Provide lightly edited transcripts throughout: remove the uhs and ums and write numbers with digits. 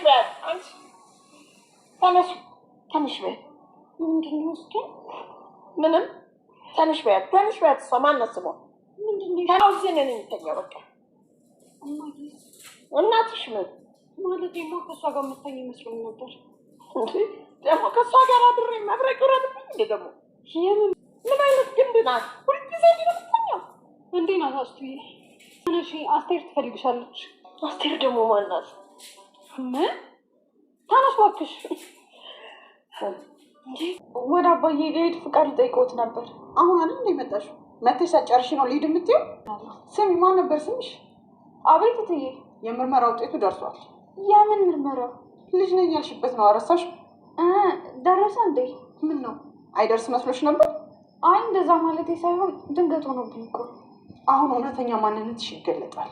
በያት አንቺ ተነሽ በያት። ምንድን ነው እስኪ? ምንም ተነሽ በያት እሷ ማናት ስሟ? እዚህ ነን የሚተኛው። በቃ እናትሽ ምን ማለት ደግሞ ከእሷ ጋር የምታኝ ይመስለኝ ነበር። ደግሞ ከእሷ ጋር አድሬ መብረቅ ይውረድብኝ እንዴ? ደግሞ ምን አይነት ግንድ ናት? ሁልጊዜ ነው የምትተኛው። እንዴ ናት አስቱዬ? እሺ አስቴር ትፈልግሻለች። አስቴር ደግሞ ማናት? ምን ታነሽ እባክሽ። ወደ አባዬ ልሄድ ፍቃድ ልጠይቅዎት ነበር። አሁን አይደል እንደ መጣሽው? መተሽ ሳትጨርሺ ነው ልሄድ የምትይው? ስሚ ማን ነበር ስምሽ? አቤት እትዬ። የምርመራ ውጤቱ ደርሷል። የምን ምርመራ? ልጅ ነኝ ያልሽበት ነው። አረሳሽ? ደረሰ እንዴ? ምን ነው አይደርስ መስሎሽ ነበር? አይ እንደዛ ማለቴ ሳይሆን ድንገት ሆኖብኝ እኮ። አሁን እውነተኛ ማንነትሽ ይገለጣል።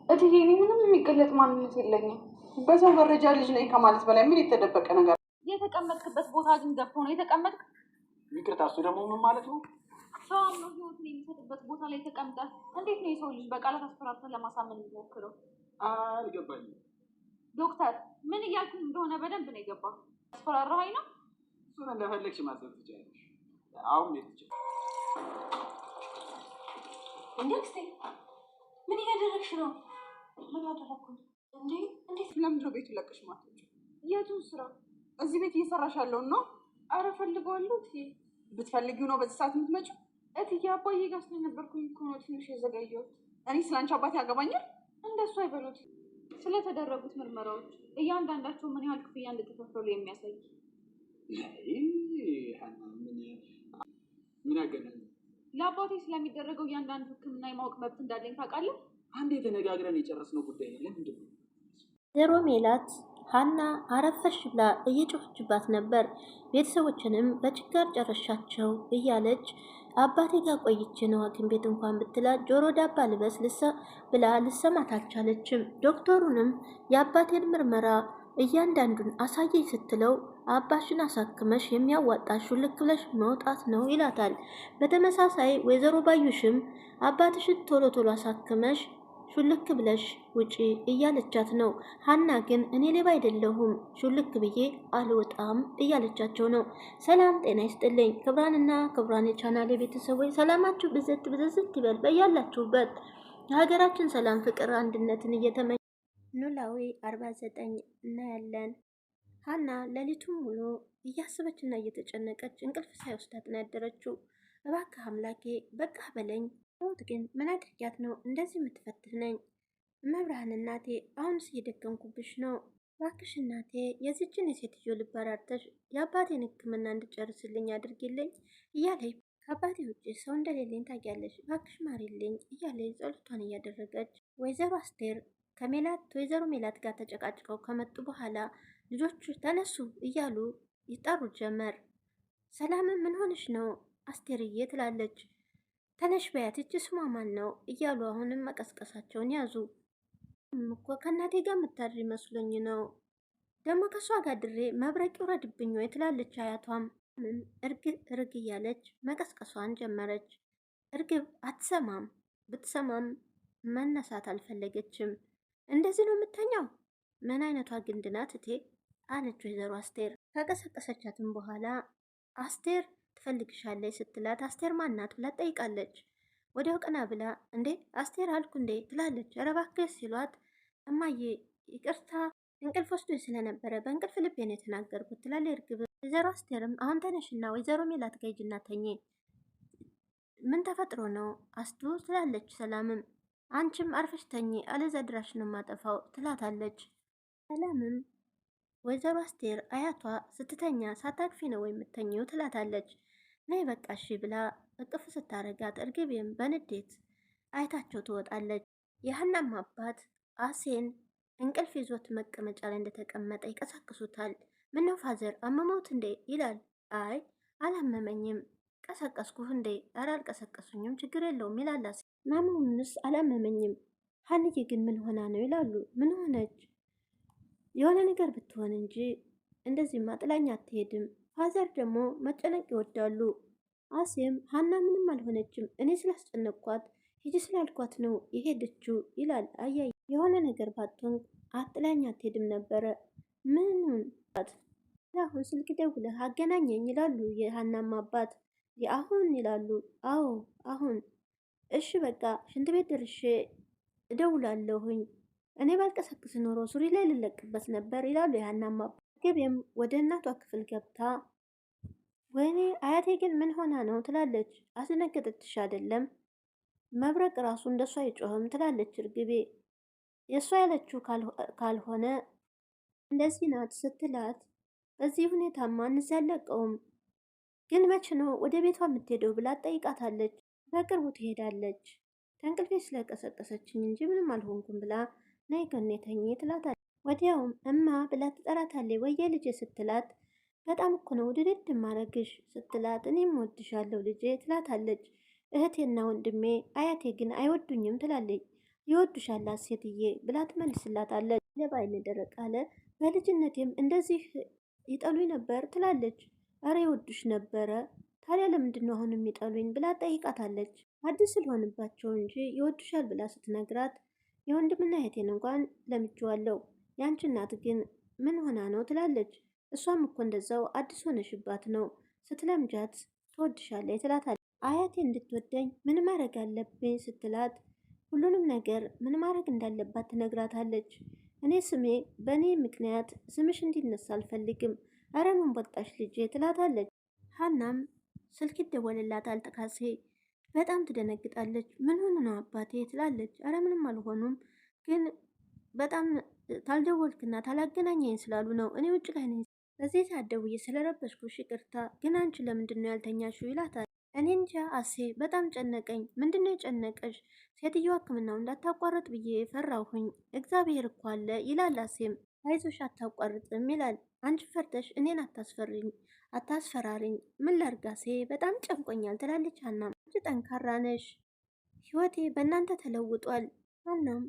እትዬ እኔ ምንም የሚገለጥ ማንነት የለኝም። በሰው መረጃ ልጅ ነኝ ከማለት በላይ ምን የተደበቀ ነገር? የተቀመጥክበት ቦታ ግን ገብቶ ነው የተቀመጥክ? ይቅርታ፣ እሱ ደግሞ ምን ማለት ነው? ሰው ነው ህይወትን የሚሰጥበት ቦታ ላይ ተቀምጠህ እንዴት ነው የሰው ልጅ በቃላት አስፈራርተን ለማሳመን የሚሞክረው? አልገባኝም። ዶክተር ምን እያልኩኝ እንደሆነ በደንብ ነው የገባው። አስፈራራኸኝ ነው? እሱን እንደፈለግሽ ማሰብ ትችላለሽ። አሁን ነው ትችላለሽ። እንዴ አክስቴ ምን እያደረግሽ ነው? ምን ያደረግኩ እንዴ? እንዴት ለምንድን ነው ቤቱ ለቀሽ ማለት? የቱን ስራ? እዚህ ቤት እየሰራሽ ያለውን ነው? አረ ፈልገዋለሁ እትዬ። ብትፈልጊው ነው በዚህ ሰዓት የምትመጪው? እትዬ አባዬ ጋር ስለነበርኩኝ እኮ ነው ትንሽ የዘገየሁት። እኔ ስለአንቺ አባት ያገባኛል? እንደሱ አይበሉት። ስለተደረጉት ምርመራዎች እያንዳንዳቸው ምን ያህል ክፍያ እንደተከፈሉ የሚያሳይ። ምን ያገናኝ? ለአባቴ ስለሚደረገው እያንዳንዱ ሕክምና የማወቅ መብት እንዳለኝ ታውቃለህ? አንዴ ተነጋግረን የጨረስነው ጉዳይ ለምንድን ነው? ወይዘሮ ሜላት ሀና አረፈሽ ብላ እየጮኸችባት ነበር። ቤተሰቦችንም በችጋር ጨረሻቸው እያለች አባቴ ጋር ቆይቼ ነው ሐኪም ቤት እንኳን ብትላት ጆሮ ዳባ ልበስ ብላ ልሰማት አልቻለችም። ዶክተሩንም የአባቴን ምርመራ እያንዳንዱን አሳየኝ ስትለው አባሽን አሳክመሽ የሚያዋጣሽ ልክ ብለሽ መውጣት ነው ይላታል። በተመሳሳይ ወይዘሮ ባዩሽም አባትሽን ቶሎ ቶሎ አሳክመሽ ሹልክ ብለሽ ውጪ እያለቻት ነው። ሀና ግን እኔ ሌባ አይደለሁም ሹልክ ብዬ አልወጣም እያለቻቸው ነው። ሰላም ጤና ይስጥልኝ ክብራንና ክብራን የቻናሌ ቤተሰቦች ሰላማችሁ ብዝት ብዝዝት ይበል በያላችሁበት። የሀገራችን ሰላም፣ ፍቅር፣ አንድነትን እየተመኘ ኖላዊ 49 እናያለን። ሀና ሌሊቱን ሙሉ እያሰበችና እየተጨነቀች እንቅልፍ ሳይወስዳት ነው ያደረችው። እባክህ አምላኬ በቃ በለኝ። ሩት ግን ምን አድርጊያት ነው እንደዚህ የምትፈትነኝ? መብርሃን እናቴ አሁንስ እየደከምኩብሽ ነው። እባክሽ እናቴ የዚችን የሴትዮ ልብ አራርተሽ የአባቴን ሕክምና እንድጨርስልኝ አድርጊልኝ እያለች ከአባቴ ውጭ ሰው እንደሌለኝ ታውቂያለሽ፣ እባክሽ ማሪልኝ እያለች ጸሎቷን እያደረገች ወይዘሮ አስቴር ወይዘሮ ሜላት ጋር ተጨቃጭቀው ከመጡ በኋላ ልጆቹ ተነሱ እያሉ ይጠሩ ጀመር። ሰላምን ምን ሆነሽ ነው አስቴርዬ ትላለች። ተነሽ በያት እጅ ስሟ ማን ነው እያሉ አሁንም መቀስቀሳቸውን ያዙ። እኮ ከእናቴ ጋር የምታድር መስሎኝ ነው ደግሞ ከእሷ ጋር ድሬ መብረቅ ይውረድብኝ ወይ ትላለች አያቷም። እርግ እያለች መቀስቀሷን ጀመረች። እርግብ አትሰማም። ብትሰማም መነሳት አልፈለገችም። እንደዚህ ነው የምተኛው? ምን አይነቷ ግንድ ናት እቴ አለች ወይዘሮ አስቴር። ከቀሰቀሰቻትም በኋላ አስቴር ትፈልግሻለች ስትላት አስቴር ማናት ብላ ጠይቃለች። ወዲያው ቀና ብላ እንዴ አስቴር አልኩ እንዴ ትላለች። ኧረ እባክሽ ሲሏት እማዬ ይቅርታ እንቅልፍ ወስዶኝ ስለነበረ በእንቅልፍ ልቤ ነው የተናገርኩት ትላለች እርግብ። ወይዘሮ አስቴርም አሁን ተነሽና ወይዘሮ ሜላት ጋር ሂጂና ተኚ። ምን ተፈጥሮ ነው አስቱ ትላለች። ሰላምም አንቺም አርፈሽ ተኚ አለዛ ድራሽ ነው ማጠፋው ትላታለች። ሰላምም ወይዘሮ አስቴር አያቷ ስትተኛ ሳታቅፊ ነው የምተኘው ትላታለች። ነይ በቃ እሺ ብላ እቅፍ ስታረጋት እርግቤም በንዴት አይታቸው ትወጣለች። የሀናም አባት አሴን እንቅልፍ ይዞት መቀመጫ ላይ እንደተቀመጠ ይቀሳቅሱታል። ምነው ፋዘር አመመውት እንዴ ይላል። አይ አላመመኝም። ቀሰቀስኩህ እንዴ? ኧረ አልቀሰቀሱኝም ችግር የለውም ይላል አሴ። ማመሙንስ አላመመኝም። ሀንዬ ግን ምን ሆና ነው ይላሉ። ምን ሆነች? የሆነ ነገር ብትሆን እንጂ እንደዚህማ ጥላኝ አትሄድም። ፋዘር ደግሞ መጨነቅ ይወዳሉ። አሴም ሀና ምንም አልሆነችም እኔ ስላስጨነቅኳት ሂጂ ስላልኳት ነው የሄደችው ይላል። አያይ የሆነ ነገር ባትሆን አጥላኝ አትሄድም ነበረ ምኑን አሁን ስልክ ደውለህ አገናኘኝ ይላሉ የሀናም አባት። አሁን ይላሉ። አዎ አሁን። እሺ በቃ ሽንት ቤት ደርሼ እደውላለሁኝ። እኔ ባልቀሰቅስ ኖሮ ሱሪ ላይ ልለቅበት ነበር ይላሉ የሀናም አባት። ገቤም ወደ እናቷ ክፍል ገብታ ወይኔ አያቴ ግን ምን ሆና ነው ትላለች። አስደነገጠችሽ አይደለም? መብረቅ ራሱ እንደሷ አይጮህም ትላለች እርግቤ። የእሷ ያለችው ካልሆነ እንደዚህ ናት ስትላት፣ በዚህ ሁኔታማ እንዘለቀውም ግን መች ነው ወደ ቤቷ የምትሄደው ብላ ጠይቃታለች። በቅርቡ ትሄዳለች፣ ከእንቅልፌ ስለቀሰቀሰችኝ እንጂ ምንም አልሆንኩም ብላ ነይ ከኔ ተኝ ትላታለች። ወዲያውም እማ ብላ ትጠራታለች። ወየ ልጄ ስትላት፣ በጣም እኮ ነው ውድድድ ማረግሽ ስትላት፣ እኔም ወድሻለሁ ልጄ ትላታለች። እህቴና ወንድሜ አያቴ ግን አይወዱኝም ትላለች። ይወዱሻል ሴትዬ ብላ ትመልስላታለች። ለባይነ ደረቅ አለ። በልጅነቴም እንደዚህ ይጠሉኝ ነበር ትላለች። አረ ይወዱሽ ነበረ፣ ታዲያ ለምንድን ነው አሁን የሚጠሉኝ ብላ ጠይቃታለች። አዲስ ስለሆንባቸው እንጂ ይወዱሻል ብላ ስትነግራት፣ የወንድምና እህቴን እንኳን ለምጄዋለሁ፣ ያንቺ እናት ግን ምን ሆና ነው ትላለች። እሷም እኮ እንደዛው አዲስ ሆነሽባት ነው፣ ስትለምጃት ትወድሻለች ትላታለች። አያቴ እንድትወደኝ ምን ማድረግ አለብኝ ስትላት፣ ሁሉንም ነገር ምን ማድረግ እንዳለባት ትነግራታለች። እኔ ስሜ በእኔ ምክንያት ስምሽ እንዲነሳ አልፈልግም፣ አረ ምን በቃሽ ልጄ ትላታለች። ሀናም ስልክ ይደወልላታል። ጥቃሴ በጣም ትደነግጣለች። ምን ሆኑ ነው አባቴ ትላለች። አረ ምንም አልሆኑም፣ ግን በጣም ታልደወልክና ታላገናኘኝ ስላሉ ነው፣ እኔ ውጭ ላይ ነኝ። በዚህ ሰዓት ደውዬ ስለረበሽኩሽ ይቅርታ፣ ግን አንቺ ለምንድን ነው ያልተኛሽው ይላታል። እኔ እንጃ አሴ በጣም ጨነቀኝ። ምንድን ነው የጨነቀሽ? ሴትዮዋ ሕክምናው እንዳታቋርጥ ብዬ ፈራሁኝ። እግዚአብሔር እኮ አለ ይላል አሴም። አይዞሽ አታቋርጥም ይላል። አንቺ ፈርተሽ እኔን አታስፈራሪኝ። ምን ላድርግ አሴ በጣም ጨንቆኛል ትላለች ሀናም። አንቺ ጠንካራ ነሽ፣ ህይወቴ በእናንተ ተለውጧል። ሀናም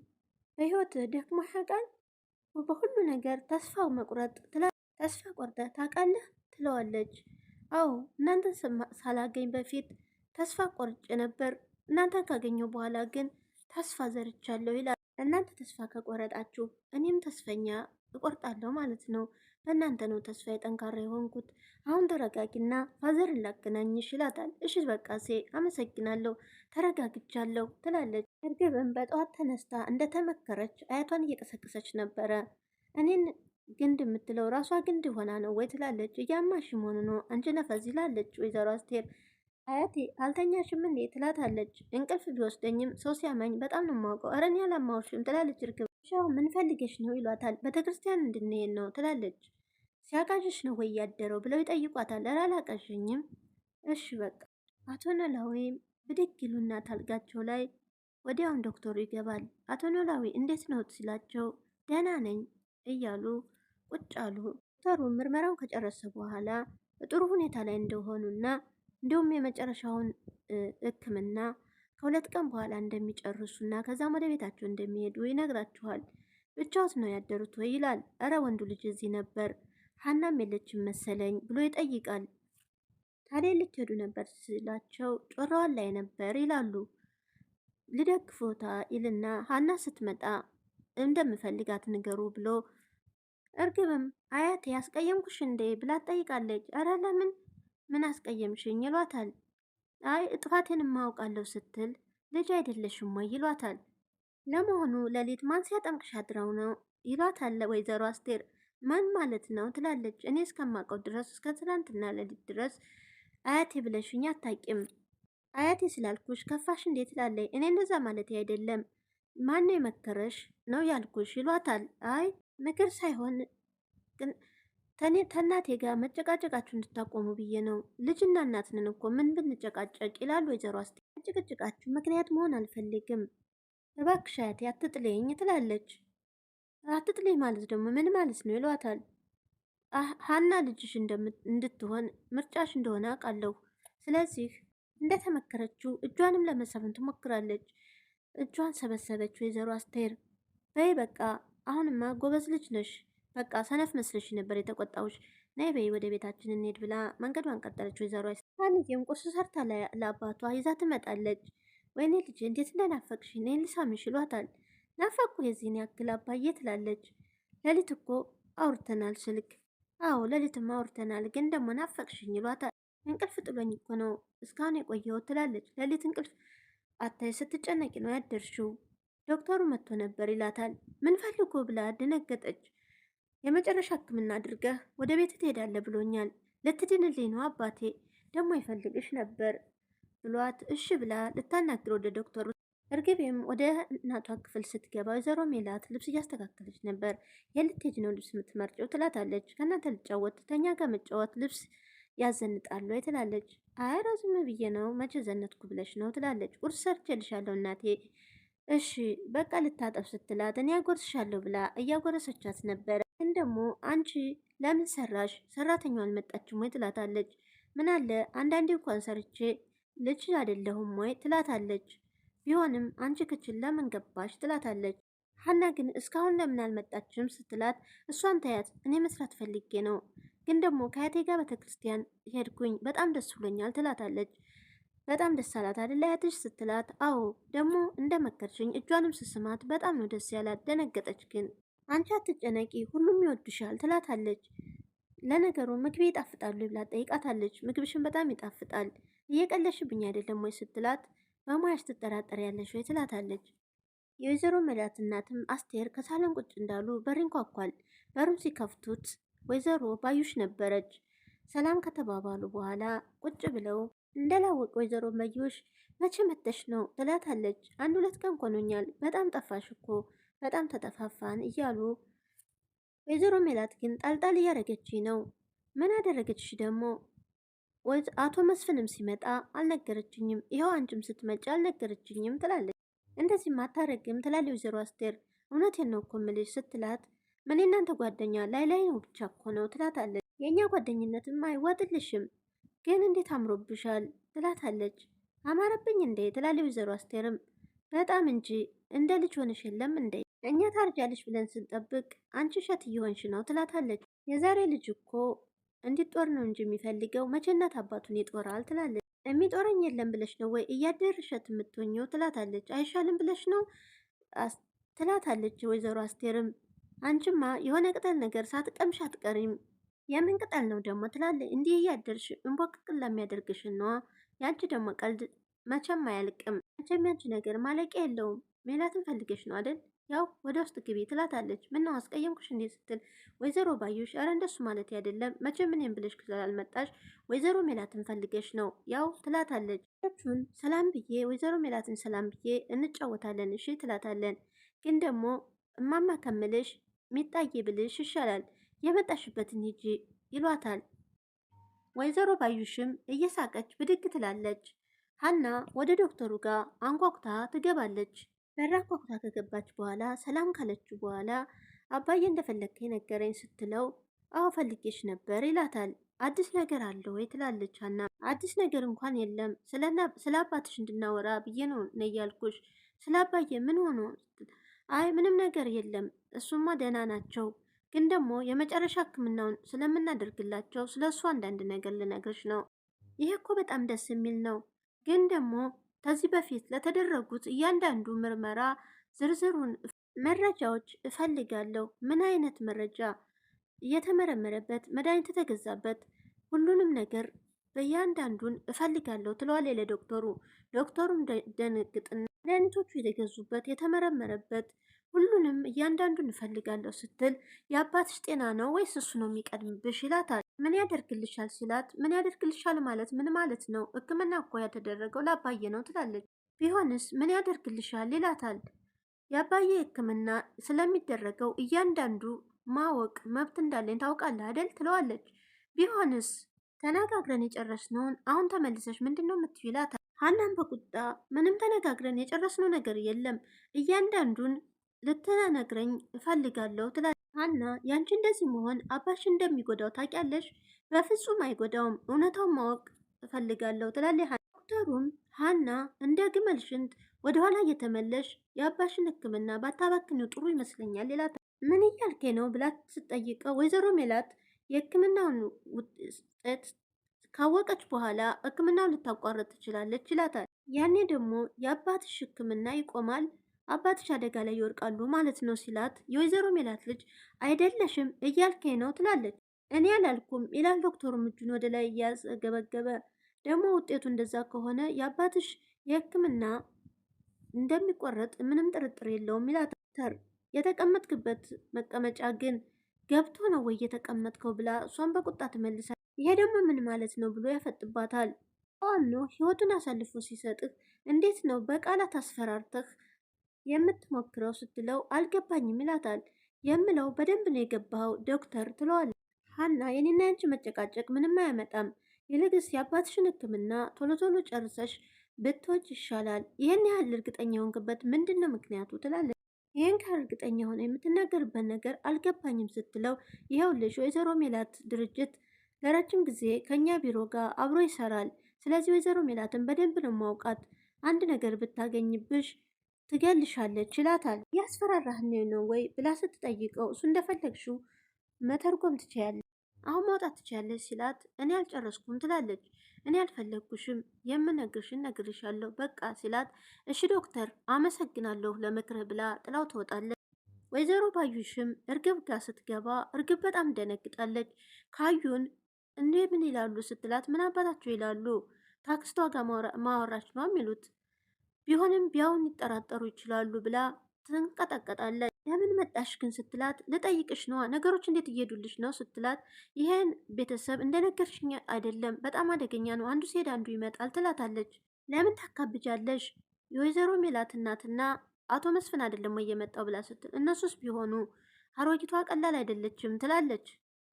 በህይወት ደክሞ ያውቃል? በሁሉ ነገር ተስፋ መቁረጥ ተስፋ ቆርጠህ ታውቃለህ ትለዋለች። አዎ እናንተን ሳላገኝ በፊት ተስፋ ቆርጬ ነበር፣ እናንተን ካገኘው በኋላ ግን ተስፋ ዘርቻለሁ ይላል። እናንተ ተስፋ ከቆረጣችሁ እኔም ተስፈኛ እቆርጣለሁ ማለት ነው። በእናንተ ነው ተስፋ የጠንካራ የሆንኩት። አሁን ተረጋጊና ፋዘርን ላገናኝሽ ይላታል። እሺ በቃ አመሰግናለሁ፣ ተረጋግቻለሁ ትላለች። እርግብም በጠዋት ተነስታ እንደተመከረች አያቷን እየቀሰቀሰች ነበረ። እኔን ግንድ የምትለው ራሷ ግንድ ሆና ነው ወይ ትላለች። እያማሽ መሆኑ ነው አንቺ ነፈዝ ይላለች ወይዘሮ አስቴር። አያቴ አልተኛሽም እንዴ ትላታለች። እንቅልፍ ቢወስደኝም ሰው ሲያማኝ በጣም ነው የማውቀው። ኧረ እኔ አላማሁሽም ትላለች እርግብ። ሻው ምን ፈልገሽ ነው ይሏታል። ቤተክርስቲያን እንድንሄድ ነው ትላለች። ሲያቃዥሽ ነው ወይ ያደረው ብለው ይጠይቋታል። ኧረ አላቃዥኝም። እሺ በቃ አቶ ኖላዊም ብድግ ይሉና ታልጋቸው ላይ ወዲያውን ዶክተሩ ይገባል። አቶ ኖላዊ እንዴት ነው ሲላቸው ደህና ነኝ እያሉ ቁጭ አሉ። ዶክተሩ ምርመራውን ከጨረሰ በኋላ በጥሩ ሁኔታ ላይ እንደሆኑና እንዲሁም የመጨረሻውን ሕክምና ከ2 ቀን በኋላ እንደሚጨርሱና ከዛም ወደ ቤታቸው እንደሚሄዱ ይነግራችኋል። ብቻዎት ነው ያደሩት ወይ ይላል። እረ ወንዱ ልጅ እዚህ ነበር፣ ሀናም የለችም መሰለኝ ብሎ ይጠይቃል። ታዲያ ልትሄዱ ነበር ስላቸው ጮራዋን ላይ ነበር ይላሉ። ልደግፎታ ይልና ሀና ስትመጣ እንደምፈልጋት ንገሩ ብሎ እርግብም አያቴ ያስቀየምኩሽ እንዴ ብላ ትጠይቃለች። አረ ለምን ምን አስቀየምሽኝ ይሏታል። አይ ጥፋቴን ማውቃለሁ ስትል ልጅ አይደለሽም ወይ ይሏታል። ለመሆኑ ሌሊት ማን ሲያጠምቅሽ አድረው ነው ይሏታል ወይዘሮ አስቴር። ማን ማለት ነው ትላለች። እኔ እስከማውቀው ድረስ እስከ ትናንትና ሌሊት ድረስ አያቴ ብለሽኝ አታቂም። አያቴ ስላልኩሽ ከፋሽ እንዴት ትላለች። እኔ እንደዛ ማለት አይደለም፣ ማን ነው የመከረሽ ነው ያልኩሽ ይሏታል። አይ ምክር ሳይሆን ከእናቴ ጋር መጨቃጨቃችሁ እንድታቆሙ ብዬ ነው። ልጅና እናት ነን እኮ ምን ብንጨቃጨቅ ይላሉ ወይዘሮ አስቴር። ጭቅጭቃችሁ ምክንያት መሆን አልፈልግም፣ እባክሽ አያቴ አትጥለኝ ትላለች። አትጥለኝ ማለት ደግሞ ምን ማለት ነው ይሏታል። ሀና ልጅሽ እንድትሆን ምርጫሽ እንደሆነ አውቃለሁ። ስለዚህ እንደተመከረችው እጇንም ለመሰብን ትሞክራለች። እጇን ሰበሰበች ወይዘሮ አስቴር። በይ በቃ አሁንማ ጎበዝ ልጅ ነሽ፣ በቃ ሰነፍ መስለሽ ነበር የተቆጣውሽ፣ ነይ በይ ወደ ቤታችን እንሄድ ብላ መንገዷን ቀጠለች ወይዘሮ አስቴር። ሀንዬም ቁርስ ሰርታ ለአባቷ ይዛ ትመጣለች። ወይኔ ልጅ እንዴት እንደናፈቅሽ ነይ ልሳምሽ ይሏታል። ናፈቅኩ የዚህን ያክል አባዬ ትላለች። ሌሊት እኮ አውርተናል ስልክ። አዎ ሌሊትም አውርተናል፣ ግን ደግሞ ናፈቅሽኝ ይሏታል። እንቅልፍ ጥሎኝ እኮ ነው እስካሁን የቆየው ትላለች። ሌሊት እንቅልፍ አታይ ስትጨነቂ ነው ያደርሽው፣ ዶክተሩ መጥቶ ነበር ይላታል። ምን ፈልጎ ብላ ደነገጠች። የመጨረሻ ሕክምና አድርገህ ወደ ቤት ትሄዳለህ ብሎኛል። ልትድንልኝ ነው አባቴ ደግሞ ይፈልግሽ ነበር ብሏት እሺ ብላ ልታናግር ወደ ዶክተሩ። እርግቤም ወደ እናቷ ክፍል ስትገባ ወይዘሮ ሜላት ልብስ እያስተካከለች ነበር። የልትሄጂ ነው ልብስ የምትመርጨው ትላታለች። ከእናንተ ልጫወት ተኛ ጋር መጫወት ልብስ ያዘንጣሉ ትላለች። አይ ዝም ብዬ ነው መቼ ዘነትኩ ብለሽ ነው ትላለች። ቁርስ ሰርቼልሻለሁ እናቴ። እሺ በቃ ልታጠብ ስትላት እኔ ያጎርስሻለሁ ብላ እያጎረሰቻት ነበረ። ግን ደግሞ አንቺ ለምን ሰራሽ ሰራተኛው አልመጣችም ወይ ትላታለች። ምን አለ አንዳንዴ እንኳን ሰርቼ ልጅ አይደለሁም ወይ ትላታለች። ቢሆንም አንቺ ክችል ለምን ገባሽ ትላታለች። ሀና ግን እስካሁን ለምን አልመጣችም ስትላት እሷን ታያት እኔ መስራት ፈልጌ ነው፣ ግን ደግሞ ከአያቴ ጋር ቤተክርስቲያን ሄድኩኝ በጣም ደስ ብሎኛል ትላታለች። በጣም ደስ አላት አይደል አያትሽ ስትላት፣ አዎ ደግሞ እንደመከርሽኝ እጇንም ስስማት በጣም ነው ደስ ያላት። ደነገጠች። ግን አንቺ አትጨነቂ ሁሉም ይወዱሻል ትላታለች። ለነገሩ ምግቤ ይጣፍጣሉ ብላ ጠይቃታለች። ምግብሽን በጣም ይጣፍጣል እየቀለሽብኝ አይደለም ወይ ስትላት፣ በሙያሽ ትጠራጠሪያለሽ ወይ ትላታለች። የወይዘሮ ሜላት እናትም አስቴር ከሳሎን ቁጭ እንዳሉ በር ይንኳኳል። በሩን ሲከፍቱት ወይዘሮ ባዩሽ ነበረች። ሰላም ከተባባሉ በኋላ ቁጭ ብለው እንደላወቅ ወይዘሮ ባዩሽ መቼ መተሽ ነው ትላታለች። 1-2 ቀን ቆኖኛል፣ በጣም ጠፋሽ እኮ በጣም ተጠፋፋን እያሉ ወይዘሮ ሜላት ግን ጣልጣል እያደረገች ነው። ምን አደረገችሽ ደግሞ? አቶ መስፍንም ሲመጣ አልነገረችኝም፣ ይኸው አንቺም ስትመጪ አልነገረችኝም ትላለች። እንደዚህ አታረግም ትላለች ወይዘሮ አስቴር። እውነቴን ነው እኮ የምልሽ ስትላት፣ ምን እናንተ ጓደኛ ላይ ነው ብቻ እኮ ነው ትላታለች። የእኛ ጓደኝነትም አይዋጥልሽም፣ ግን እንዴት አምሮብሻል ትላታለች። አማረብኝ እንዴ ትላለች ወይዘሮ አስቴርም። በጣም እንጂ እንደ ልጅ ሆነሽ የለም እንዴ? እኛ ታርጃለሽ ብለን ስንጠብቅ አንቺ እሸት እየሆንሽ ነው ትላታለች። የዛሬ ልጅ እኮ እንዲጦር ነው እንጂ የሚፈልገው መቼ እናት አባቱን ይጦራል ትላለች። የሚጦረኝ የለም ብለሽ ነው ወይ እያደር እሸት የምትሆኘው ትላታለች። አይሻልም ብለሽ ነው ትላታለች ወይዘሮ አስቴርም። አንቺማ የሆነ ቅጠል ነገር ሳትቀምሽ አትቀሪም። የምን ቅጠል ነው ደግሞ ትላለች። እንዲህ እያደርሽ እንቦቅቅል ለሚያደርግሽ ነዋ። ያንቺ ደግሞ ቀልድ መቼም አያልቅም። መቼም ያንቺ ነገር ማለቂያ የለውም። ሜላትን ፈልገሽ ነው አይደል? ያው ወደ ውስጥ ግቢ ትላታለች። ምን ነው አስቀየምኩሽ እንዴ ስትል ወይዘሮ ባዩሽ ኧረ እንደሱ ማለት አይደለም መቼም ምንም ብለሽ ስላልመጣሽ ወይዘሮ ሜላትን ፈልገሽ ነው ያው ትላታለች። ቹን ሰላም ብዬ ወይዘሮ ሜላትን ሰላም ብዬ እንጫወታለን እሺ ትላታለን። ግን ደግሞ እማማ ከምልሽ ሚጣዬ ብልሽ ይሻላል የመጣሽበትን ሂጂ ይሏታል። ወይዘሮ ባዩሽም እየሳቀች ብድግ ትላለች። ሀና ወደ ዶክተሩ ጋር አንኳኩታ ትገባለች። በራ አንኳኩታ ከገባች በኋላ ሰላም ካለችው በኋላ አባዬ እንደፈለግከኝ ነገረኝ ስትለው አዎ ፈልጌሽ ነበር ይላታል። አዲስ ነገር አለ ወይ ትላለች ሀና። አዲስ ነገር እንኳን የለም ስለ አባትሽ እንድናወራ ብዬ ነው ያልኩሽ። ስለ አባዬ ምን ሆኖ? አይ ምንም ነገር የለም እሱማ ደህና ናቸው፣ ግን ደግሞ የመጨረሻ ሕክምናውን ስለምናደርግላቸው ስለ እሱ አንዳንድ ነገር ልነግርሽ ነው። ይሄ እኮ በጣም ደስ የሚል ነው፣ ግን ደግሞ ከዚህ በፊት ለተደረጉት እያንዳንዱ ምርመራ ዝርዝሩን መረጃዎች እፈልጋለሁ። ምን አይነት መረጃ? እየተመረመረበት መድኃኒት የተገዛበት ሁሉንም ነገር በእያንዳንዱን እፈልጋለሁ ትለዋለች ለዶክተሩ። ዶክተሩም ደንግጥና መድኃኒቶቹ የተገዙበት የተመረመረበት ሁሉንም እያንዳንዱን እፈልጋለሁ ስትል የአባትሽ ጤና ነው ወይስ እሱ ነው የሚቀድምብሽ ይላታል። ምን ያደርግልሻል ሲላት፣ ምን ያደርግልሻል ማለት ምን ማለት ነው? ሕክምና እኮ ያተደረገው ለአባዬ ነው ትላለች። ቢሆንስ ምን ያደርግልሻል ይላታል። የአባዬ ሕክምና ስለሚደረገው እያንዳንዱ ማወቅ መብት እንዳለኝ ታውቃለህ አይደል ትለዋለች። ቢሆንስ ተነጋግረን የጨረስነውን አሁን ተመልሰሽ ምንድን ነው የምትይው ይላታል። ሀናም በቁጣ ምንም ተነጋግረን የጨረስነው ነገር የለም እያንዳንዱን ልትነግረኝ እፈልጋለሁ ትላለች። ሀና ያንቺ እንደዚህ መሆን አባሽ እንደሚጎዳው ታውቂያለሽ? በፍጹም አይጎዳውም፣ እውነታውን ማወቅ እፈልጋለሁ ትላለች። ዶክተሩም ሀና እንደ ግመል ሽንት ወደኋላ እየተመለሽ የአባሽን ሕክምና ባታባክኒው ጥሩ ይመስለኛል ይላታል። ምን እያልኬ ነው ብላ ስትጠይቀው ወይዘሮ ሜላት የሕክምናውን ውጤት ካወቀች በኋላ ሕክምናውን ልታቋረጥ ትችላለች ይላታል። ያኔ ደግሞ የአባትሽ ሕክምና ይቆማል፣ አባትሽ አደጋ ላይ ይወርቃሉ ማለት ነው ሲላት፣ የወይዘሮ ሜላት ልጅ አይደለሽም እያልከኝ ነው ትላለች። እኔ አላልኩም ይላል ዶክተሩም እጁን ወደ ላይ እያስገበገበ። ደግሞ ውጤቱ እንደዛ ከሆነ የአባትሽ የሕክምና እንደሚቆረጥ ምንም ጥርጥር የለውም ይላል ዶክተር። የተቀመጥክበት መቀመጫ ግን ገብቶ ነው ወይ የተቀመጥከው ብላ እሷን በቁጣ ትመልሳል። ይሄ ደግሞ ምን ማለት ነው ብሎ ያፈጥባታል። ዋኖ ህይወቱን አሳልፎ ሲሰጥህ እንዴት ነው በቃላት አስፈራርተህ የምትሞክረው ስትለው አልገባኝም ይላታል። የምለው በደንብ ነው የገባኸው ዶክተር ትለዋለች። ሀና የኔና ያንቺ መጨቃጨቅ ምንም አያመጣም፣ ይልቅስ የአባትሽን ሕክምና ቶሎ ቶሎ ጨርሰሽ ብትወጪ ይሻላል። ይህን ያህል እርግጠኛ ሆንክበት ምንድን ነው ምክንያቱ ትላለች። ይህን ካል እርግጠኛ ሆነ የምትናገርበት ነገር አልገባኝም ስትለው ይኸውልሽ ወይዘሮ ሜላት ድርጅት ለረጅም ጊዜ ከኛ ቢሮ ጋር አብሮ ይሰራል። ስለዚህ ወይዘሮ ሜላትን በደንብ ነው ማውቃት። አንድ ነገር ብታገኝብሽ ትገልሻለች ይላታል። ያስፈራራህን ነው ወይ ብላ ስትጠይቀው እሱ እንደፈለግሽው መተርጎም ትችያለሽ፣ አሁን ማውጣት ትችያለሽ ሲላት እኔ አልጨረስኩም ትላለች። እኔ አልፈለግኩሽም፣ የምነግርሽን ነግርሻለሁ በቃ ሲላት እሺ ዶክተር አመሰግናለሁ ለምክርህ ብላ ጥላው ትወጣለች። ወይዘሮ ባዩሽም እርግብ ጋር ስትገባ እርግብ በጣም ደነግጣለች። ካዩን እንዴ ምን ይላሉ ስትላት ምን አባታቸው ይላሉ፣ ታክስቷ ጋር ማወራች ነው የሚሉት፣ ቢሆንም ቢያውን ይጠራጠሩ ይችላሉ ብላ ትንቀጠቀጣለች። ለምን መጣሽ ግን ስትላት ልጠይቅሽ ነዋ፣ ነገሮች እንዴት እየሄዱልሽ ነው ስትላት ይሄን ቤተሰብ እንደነገርሽኝ አይደለም፣ በጣም አደገኛ ነው፣ አንዱ ሲሄድ አንዱ ይመጣል ትላታለች። ለምን ታካብጃለሽ? የወይዘሮ ሜላት እናትና አቶ መስፍን አይደለም ወይ የመጣው ብላ ስትል እነሱስ ቢሆኑ አሮጊቷ ቀላል አይደለችም ትላለች።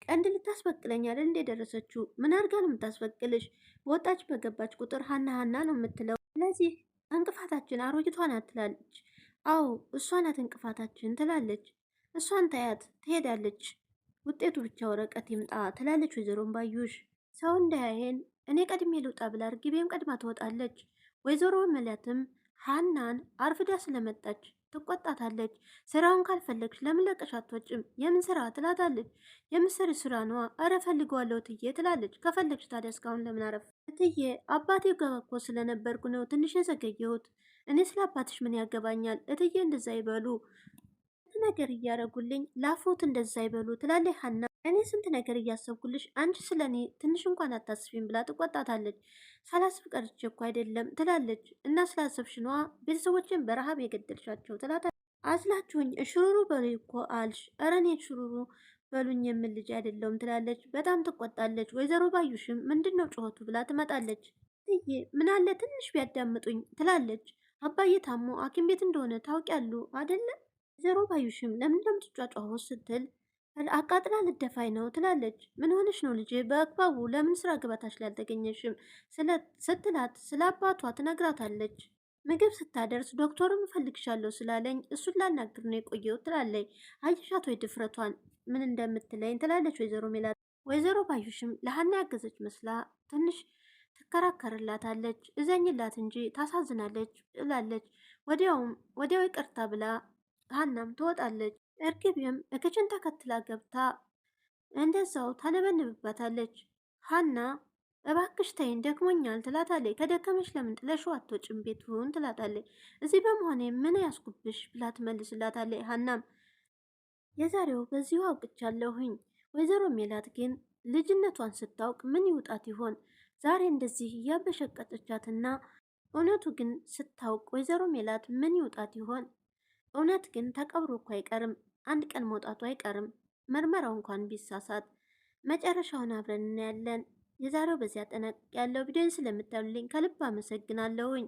ቀንድ ልታስበቅለኝ አይደል እንደ ደረሰችው? ምን አድርጋ ነው የምታስበቅልሽ? በወጣች በገባች ቁጥር ሀና ሀና ነው የምትለው። ስለዚህ እንቅፋታችን አሮጊቷ ናት ትላለች። አዎ እሷ ናት እንቅፋታችን ትላለች። እሷን ታያት ትሄዳለች፣ ውጤቱ ብቻ ወረቀት ይምጣ ትላለች ወይዘሮ ባዩሽ። ሰው እንዳያየን እኔ ቀድሜ ልውጣ ብላ እርግቤም ቀድማ ትወጣለች። ወይዘሮ ሜላትም ሀናን አርፍዳ ስለመጣች ትቆጣታለች። ስራውን ካልፈለግሽ ለምን ለቀሽ አትወጭም? የምን ስራ ትላታለች። የምስር ስራ ነዋ። አረ ፈልገዋለሁ እትዬ ትላለች። ከፈለግሽ ታዲያ እስካሁን ለምን አረፍ? እትዬ አባቴ ጋር እኮ ስለነበርኩ ነው ትንሽ የዘገየሁት። እኔ ስለ አባትሽ ምን ያገባኛል? እትዬ እንደዛ ይበሉ፣ ነገር እያደረጉልኝ ላፎት እንደዛ ይበሉ ትላለች ሀና። እኔ ስንት ነገር እያሰብኩልሽ አንቺ ስለ እኔ ትንሽ እንኳን አታስቢም ብላ ትቆጣታለች። ሳላስብ ቀርቼ እኮ አይደለም ትላለች። እና ስላሰብሽ ነዋ ቤተሰቦችን በረሃብ የገደልሻቸው ትላታለች። አዝላችሁኝ እሽሩሩ በሉ እኮ አልሽ። ኧረ እኔ እሽሩሩ በሉኝ የምን ልጅ አይደለውም ትላለች። በጣም ትቆጣለች። ወይዘሮ ባዩሽም ምንድን ነው ጩኸቱ ብላ ትመጣለች። እትዬ ምን አለ ትንሽ ቢያዳምጡኝ ትላለች። አባዬ ታሞ ሐኪም ቤት እንደሆነ ታውቂያሉ አይደለም? ወይዘሮ ባዩሽም ለምን እንደምትጫጫሁ ስትል አቃጥላ ልደፋኝ ነው ትላለች። ምን ሆነሽ ነው ልጄ? በአግባቡ ለምን ስራ ገበታሽ ላይ አልተገኘሽም? ስትላት ስለ አባቷ ትነግራታለች። ምግብ ስታደርስ ዶክተሩም እፈልግሻለሁ ስላለኝ እሱን ላናግር ነው የቆየው ትላለች። አየሻት ወይ ድፍረቷን ምን እንደምትለኝ ትላለች ወይዘሮ ሜላት። ወይዘሮ ባዩሽም ለሀና ያገዘች መስላ ትንሽ ትከራከርላታለች። እዘኝላት እንጂ ታሳዝናለች ብላለች። ወዲያው ይቅርታ ብላ ሀናም ትወጣለች። እርግብም እክችን ተከትላ ገብታ እንደዛው ታነበንብባታለች። ሀና እባክሽ ተይኝ ደክሞኛል ትላታለች። ከደከመች ለምን ጥለሽው አትወጭም ቤቱን ትላታለች። እዚህ በመሆኔ ምን ያስኩብሽ ብላ ትመልስላታለች። ሀናም የዛሬው በዚሁ አውቅቻለሁኝ። ወይዘሮ ሜላት ግን ልጅነቷን ስታውቅ ምን ይውጣት ይሆን? ዛሬ እንደዚህ እያበሸቀጠቻትና እውነቱ ግን ስታውቅ ወይዘሮ ሜላት ምን ይውጣት ይሆን? እውነት ግን ተቀብሮ እኮ አይቀርም፣ አንድ ቀን መውጣቱ አይቀርም። ምርመራው እንኳን ቢሳሳት መጨረሻውን አብረን እናያለን። የዛሬው በዚያ ጠናቅ ያለው ቪዲዮን ስለምታዩልኝ ከልብ አመሰግናለሁኝ።